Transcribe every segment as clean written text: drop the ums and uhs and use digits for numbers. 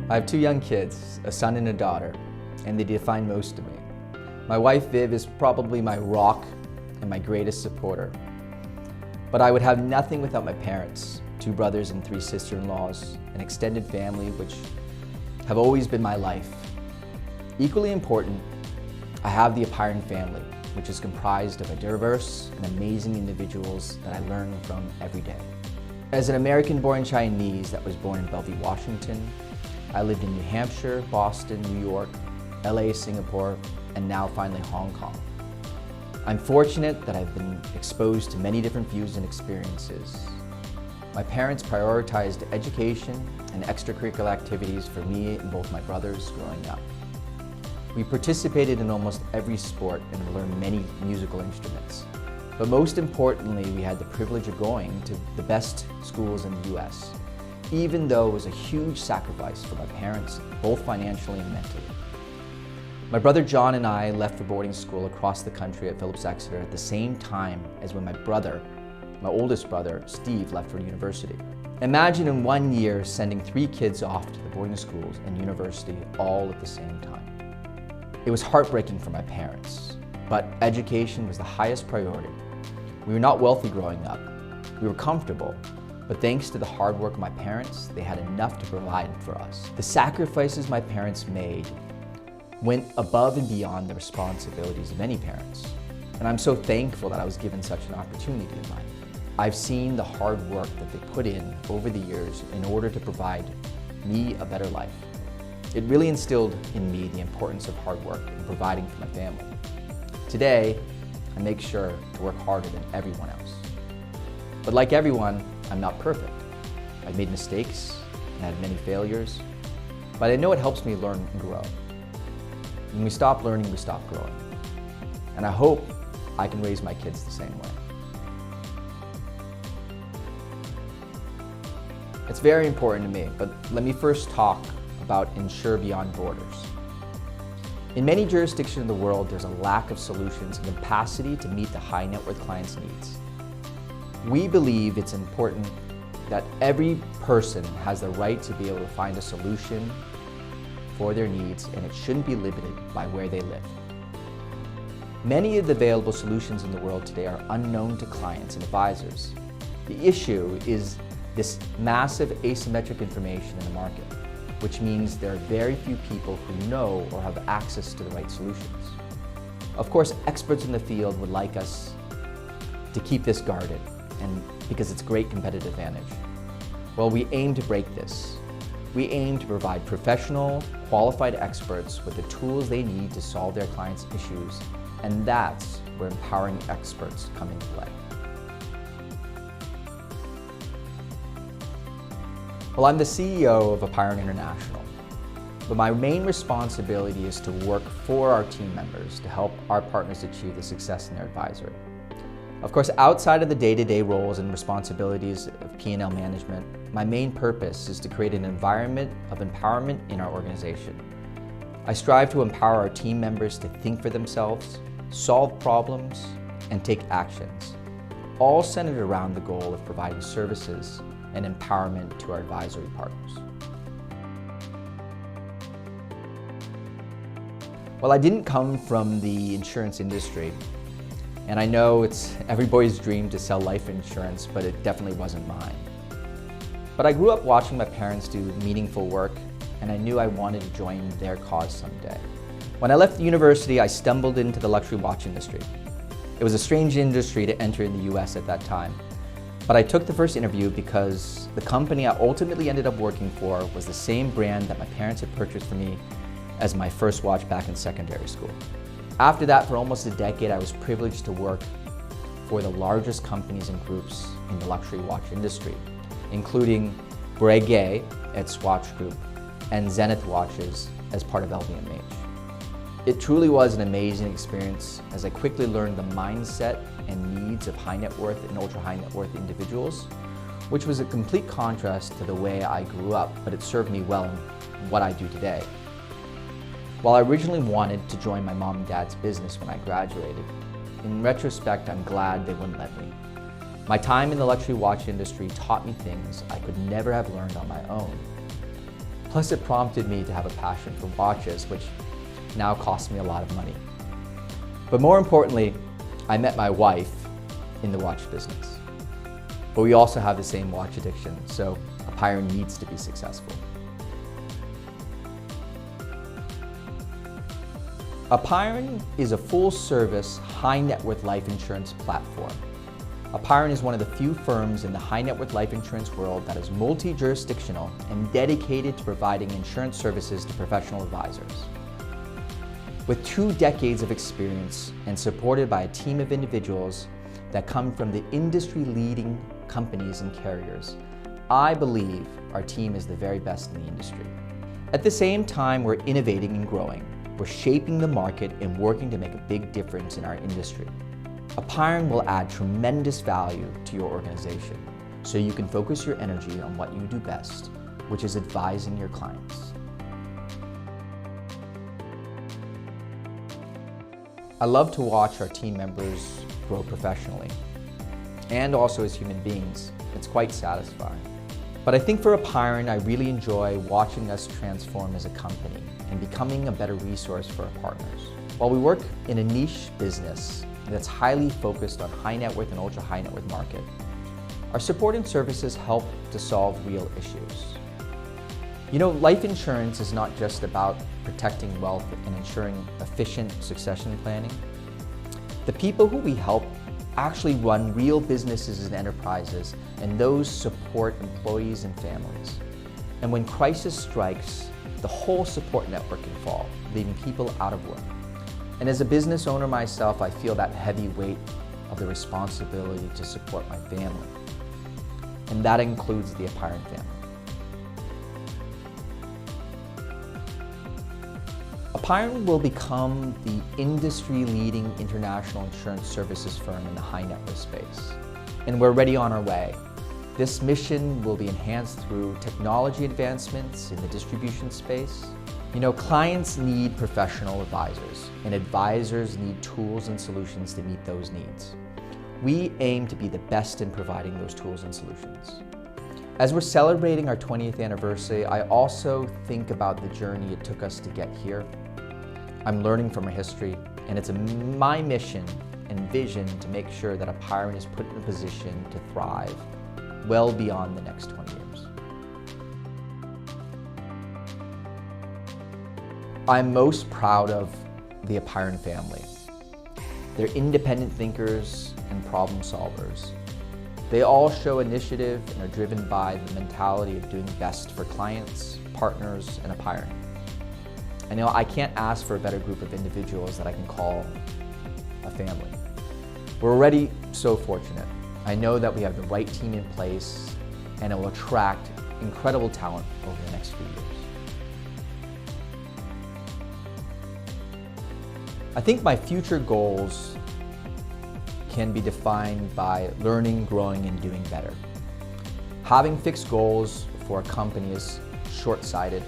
I have two young kids, a son and a daughter, and they define most of me. My wife, Viv, is probably my rock and my greatest supporter. But I would have nothing without my parents, two brothers and three sister-in-laws, an extended family which have always been my life. Equally important, I have the Apeiron family, which is comprised of a diverse and amazing individuals that I learn from every day. As an American-born Chinese that was born in Bellevue, Washington, I lived in New Hampshire, Boston, New York, LA, Singapore, and now finally Hong Kong. I'm fortunate that I've been exposed to many different views and experiences. My parents prioritized education and extracurricular activities for me and both my brothers growing up. We participated in almost every sport and learned many musical instruments. But most importantly, we had the privilege of going to the best schools in the US, even though it was a huge sacrifice for my parents, both financially and mentally. My brother John and I left for boarding school across the country at Phillips Exeter at the same time as when my oldest brother, Steve, left for university. Imagine in 1 year sending 3 kids off to the boarding schools and university all at the same time. It was heartbreaking for my parents, but education was the highest priority. We were not wealthy growing up. We were comfortable, but thanks to the hard work of my parents, they had enough to provide for us. The sacrifices my parents made went above and beyond the responsibilities of many parents. And I'm so thankful that I was given such an opportunity in life. I've seen the hard work that they put in over the years in order to provide me a better life. It really instilled in me the importance of hard work and providing for my family. Today, I make sure to work harder than everyone else. But like everyone, I'm not perfect. I've made mistakes and had many failures, but I know it helps me learn and grow. When we stop learning, we stop growing. And I hope I can raise my kids the same way. It's very important to me, but let me first talk about Insure Beyond Borders. In many jurisdictions in the world, there's a lack of solutions and capacity to meet the high net worth clients' needs. We believe it's important that every person has the right to be able to find a solution for their needs, and it shouldn't be limited by where they live. Many of the available solutions in the world today are unknown to clients and advisors. The issue is this massive asymmetric information in the market, which means there are very few people who know or have access to the right solutions. Of course, experts in the field would like us to keep this guarded, and because it's a great competitive advantage. Well, we aim to break this. We aim to provide professional, qualified experts with the tools they need to solve their clients' issues, and that's where empowering experts come into play. Well, I'm the CEO of Apeiron International, but my main responsibility is to work for our team members to help our partners achieve the success in their advisory. Of course, outside of the day-to-day roles and responsibilities of P&L management, my main purpose is to create an environment of empowerment in our organization. I strive to empower our team members to think for themselves, solve problems, and take actions, all centered around the goal of providing services and empowerment to our advisory partners. Well, I didn't come from the insurance industry, and I know it's every boy's dream to sell life insurance, but it definitely wasn't mine. But I grew up watching my parents do meaningful work, and I knew I wanted to join their cause someday. When I left university, I stumbled into the luxury watch industry. It was a strange industry to enter in the US at that time, but I took the first interview because the company I ultimately ended up working for was the same brand that my parents had purchased for me as my first watch back in secondary school. After that, for almost a decade, I was privileged to work for the largest companies and groups in the luxury watch industry, including Breguet at Swatch Group and Zenith Watches as part of LVMH. It truly was an amazing experience as I quickly learned the mindset and needs of high net worth and ultra high net worth individuals, which was a complete contrast to the way I grew up, but it served me well in what I do today. While I originally wanted to join my mom and dad's business when I graduated, in retrospect, I'm glad they wouldn't let me. My time in the luxury watch industry taught me things I could never have learned on my own. Plus, it prompted me to have a passion for watches, which now costs me a lot of money. But more importantly, I met my wife in the watch business. But we also have the same watch addiction, so Apeiron needs to be successful. Apeiron is a full-service, high-net-worth life insurance platform. Apeiron is one of the few firms in the high-net-worth life insurance world that is multi-jurisdictional and dedicated to providing insurance services to professional advisors. With 2 decades of experience and supported by a team of individuals that come from the industry-leading companies and carriers, I believe our team is the very best in the industry. At the same time, we're innovating and growing. We're shaping the market and working to make a big difference in our industry. Apeiron will add tremendous value to your organization so you can focus your energy on what you do best, which is advising your clients. I love to watch our team members grow professionally and also as human beings. It's quite satisfying. But I think for Apeiron, I really enjoy watching us transform as a company and becoming a better resource for our partners. While we work in a niche business that's highly focused on high net worth and ultra high net worth market, our support and services help to solve real issues. You know, life insurance is not just about protecting wealth and ensuring efficient succession planning. The people who we help actually run real businesses and enterprises, and those support employees and families. And when crisis strikes, the whole support network can fall, leaving people out of work. And as a business owner myself, I feel that heavy weight of the responsibility to support my family. And that includes the Apeiron family. Apeiron will become the industry-leading international insurance services firm in the high net worth space. And we're already on our way. This mission will be enhanced through technology advancements in the distribution space. You know, clients need professional advisors, and advisors need tools and solutions to meet those needs. We aim to be the best in providing those tools and solutions. As we're celebrating our 20th anniversary, I also think about the journey it took us to get here. I'm learning from our history, and it's my mission and vision to make sure that Apeiron is put in a position to thrive well beyond the next 20 years. I'm most proud of the Apeiron family. They're independent thinkers and problem solvers. They all show initiative and are driven by the mentality of doing best for clients, partners, and Apeiron. I know I can't ask for a better group of individuals that I can call a family. We're already so fortunate. I know that we have the right team in place, and it will attract incredible talent over the next few years. I think my future goals can be defined by learning, growing, and doing better. Having fixed goals for a company is short-sighted.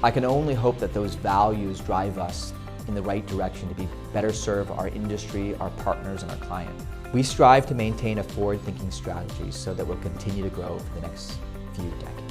I can only hope that those values drive us in the right direction to better serve our industry, our partners, and our client. We strive to maintain a forward-thinking strategy so that we'll continue to grow for the next few decades.